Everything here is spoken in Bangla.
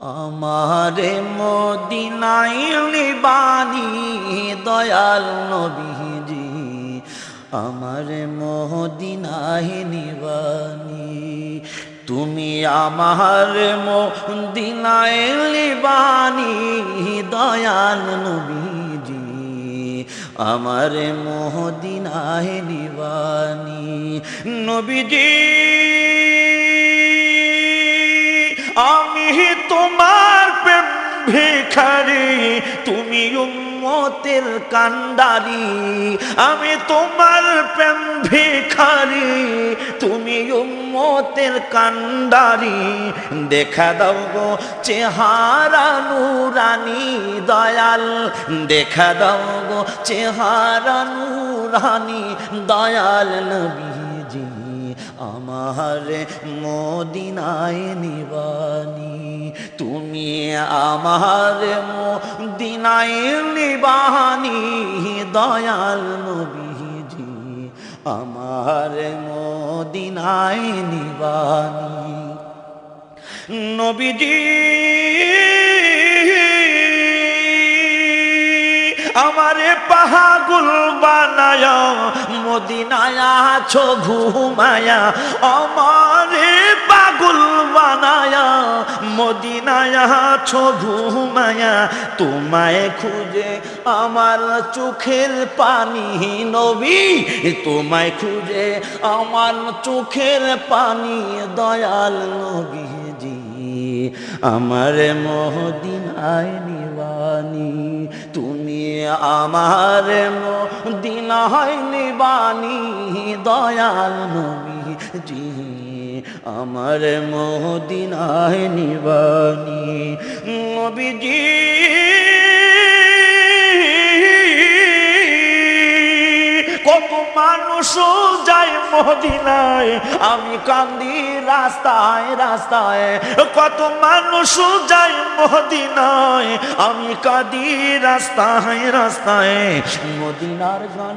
আমারে মদিনায় নিবানি দয়াল নবীজি, আমারে মদিনায় নিবানি। তুমি আমার মদিনায় নিবানি দয়াল নবীজি, আমারে মদিনায় নিবানি। নবীজি আমি তোমার প্রেম ভিখারি, তুমি উম্মতের কান্ডারি। আমি তোমার প্রেম ভিখারি, তুমি উম্মতের কান্ডারি। দেখা দাও গো চেহারা নুরানি দয়াল, দেখা দাও গো চেহারা নুরানি দয়াল নবীজি, আমারে মদিনায় নিবানি। তুমি আমারে মদিনায় নিবানি দয়াল নবীজি, আমারে মদিনায় নিবানি। নবীজি আমারে পাগল বানায়া মদিনায় আছো ঘুমায়া, আমারে পাগল বানায়া মদিনায় আছো ঘুমায়া। তোমায় খুঁজে আমার চোখের পানি নবী, তোমায় খুঁজে আমার চোখের পানি দয়াল নবীজি, আমার মদিনায় নিবানি। তুমি আমার মদিনায় নিবানি দয়াল নবীজি, আমার মদিনায় নিবানি। নবীজি কত মানুষ যায় মদিনায়, আমি কান্দি রাস্তায় রাস্তায়। কত মানুষ যায় মদিনায়, আমি কাঁদি রাস্তায় রাস্তায়। মদিনার গান